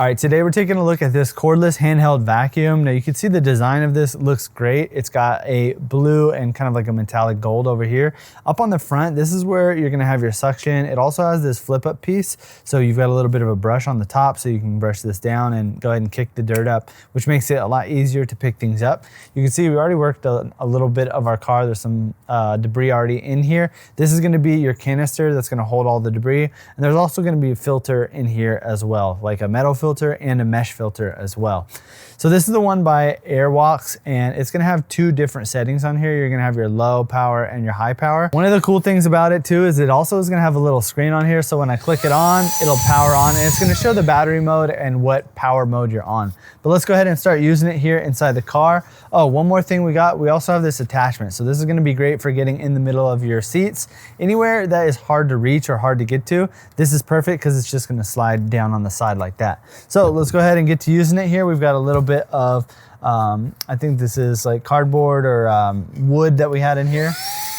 All right, today we're taking a look at this cordless handheld vacuum. Now you can see the design of this looks great. It's got a blue and kind of like a metallic gold over here. Up on the front, this is where you're gonna have your suction. It also has this flip up piece. So you've got a little bit of a brush on the top so you can brush this down and go ahead and kick the dirt up, which makes it a lot easier to pick things up. You can see we already worked a little bit of our car. There's some debris already in here. This is gonna be your canister that's gonna hold all the debris. And there's also gonna be a filter in here as well, like a metal filter and a mesh filter as well. So this is the one by AIRWOX, and it's gonna have two different settings on here. You're gonna have your low power and your high power. One of the cool things about it too is it also is gonna have a little screen on here, so when I click it on, it'll power on, and it's gonna show the battery mode and what power mode you're on. But let's go ahead and start using it here inside the car. Oh, one more thing we also have this attachment. So this is gonna be great for getting in the middle of your seats. Anywhere that is hard to reach or hard to get to, this is perfect because it's just gonna slide down on the side like that. So let's go ahead and get to using it here. We've got a little bit of, I think this is like cardboard or wood that we had in here.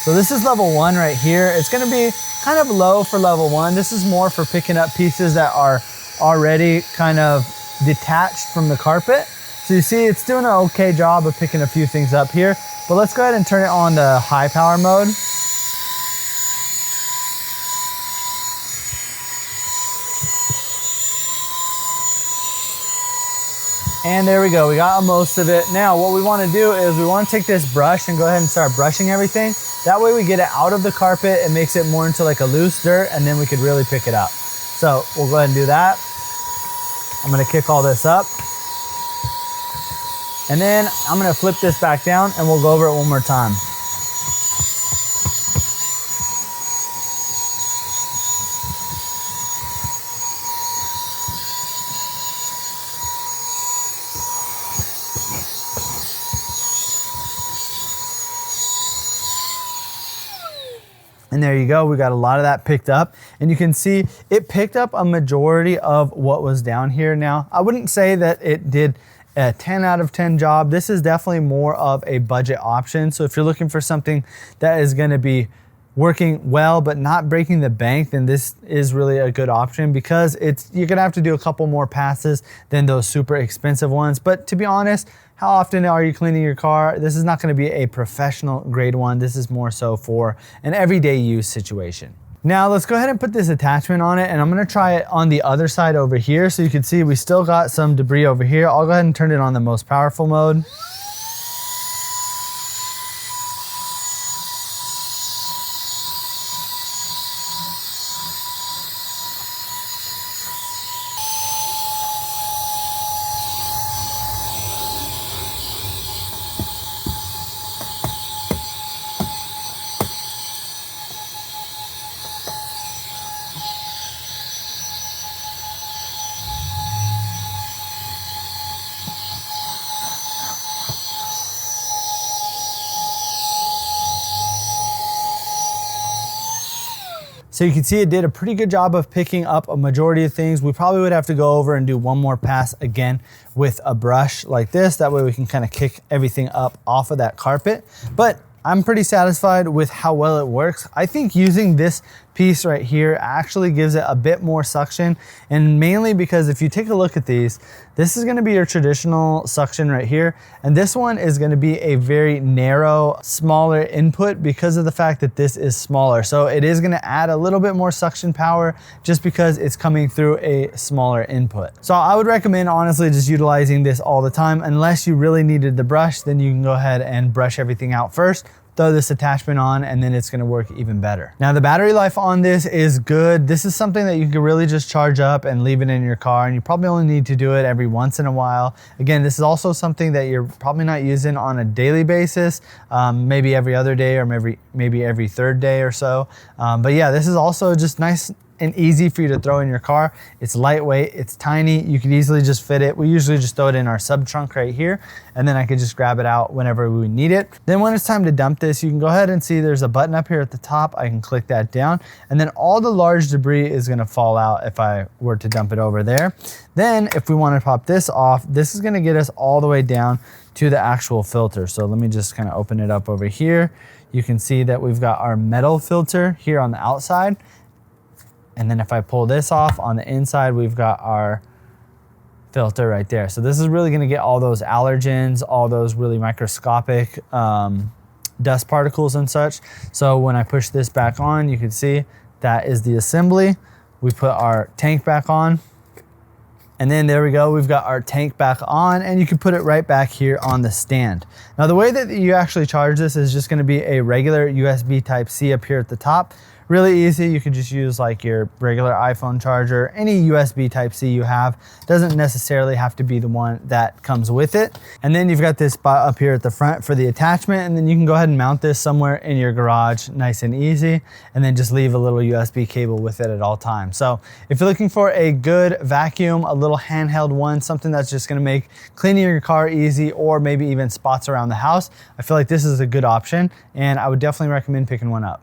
So this is level 1 right here. It's gonna be kind of low for level 1. This is more for picking up pieces that are already kind of detached from the carpet. So you see it's doing an okay job of picking a few things up here, but let's go ahead and turn it on to high power mode. And there we go, we got most of it. Now what we wanna do is we wanna take this brush and go ahead and start brushing everything. That way we get it out of the carpet and makes it more into like a loose dirt, and then we could really pick it up. So we'll go ahead and do that. I'm gonna kick all this up. And then I'm gonna flip this back down and we'll go over it one more time. And there you go, we got a lot of that picked up. And you can see it picked up a majority of what was down here. Now, I wouldn't say that it did a 10 out of 10 job. This is definitely more of a budget option. So if you're looking for something that is gonna be working well but not breaking the bank, then this is really a good option, because you're gonna have to do a couple more passes than those super expensive ones. But to be honest, how often are you cleaning your car? This is not gonna be a professional grade one. This is more so for an everyday use situation. Now let's go ahead and put this attachment on it, and I'm gonna try it on the other side over here. So you can see we still got some debris over here. I'll go ahead and turn it on the most powerful mode. So you can see it did a pretty good job of picking up a majority of things. We probably would have to go over and do one more pass again with a brush like this. That way we can kind of kick everything up off of that carpet. But I'm pretty satisfied with how well it works. I think using this piece right here actually gives it a bit more suction, and mainly because if you take a look at these, this is gonna be your traditional suction right here, and this one is gonna be a very narrow, smaller input because of the fact that this is smaller. So it is gonna add a little bit more suction power just because it's coming through a smaller input. So I would recommend honestly just utilizing this all the time. Unless you really needed the brush, then you can go ahead and brush everything out first, throw this attachment on, and then it's gonna work even better. Now the battery life on this is good. This is something that you can really just charge up and leave it in your car, and you probably only need to do it every once in a while. Again, this is also something that you're probably not using on a daily basis, maybe every other day or maybe every third day or so. But yeah, this is also just nice and easy for you to throw in your car. It's lightweight, it's tiny, you could easily just fit it. We usually just throw it in our sub trunk right here, and then I could just grab it out whenever we need it. Then when it's time to dump this, you can go ahead and see there's a button up here at the top. I can click that down, and then all the large debris is gonna fall out if I were to dump it over there. Then if we wanna pop this off, this is gonna get us all the way down to the actual filter. So let me just kind of open it up over here. You can see that we've got our metal filter here on the outside. And then if I pull this off on the inside, we've got our filter right there. So this is really gonna get all those allergens, all those really microscopic dust particles and such. So when I push this back on, you can see that is the assembly. We put our tank back on, and then there we go, we've got our tank back on, and you can put it right back here on the stand. Now the way that you actually charge this is just gonna be a regular USB Type-C up here at the top. Really easy, you could just use like your regular iPhone charger, any USB Type-C you have. Doesn't necessarily have to be the one that comes with it. And then you've got this spot up here at the front for the attachment, and then you can go ahead and mount this somewhere in your garage, nice and easy, and then just leave a little USB cable with it at all times. So if you're looking for a good vacuum, a little handheld one, something that's just gonna make cleaning your car easy, or maybe even spots around the house, I feel like this is a good option, and I would definitely recommend picking one up.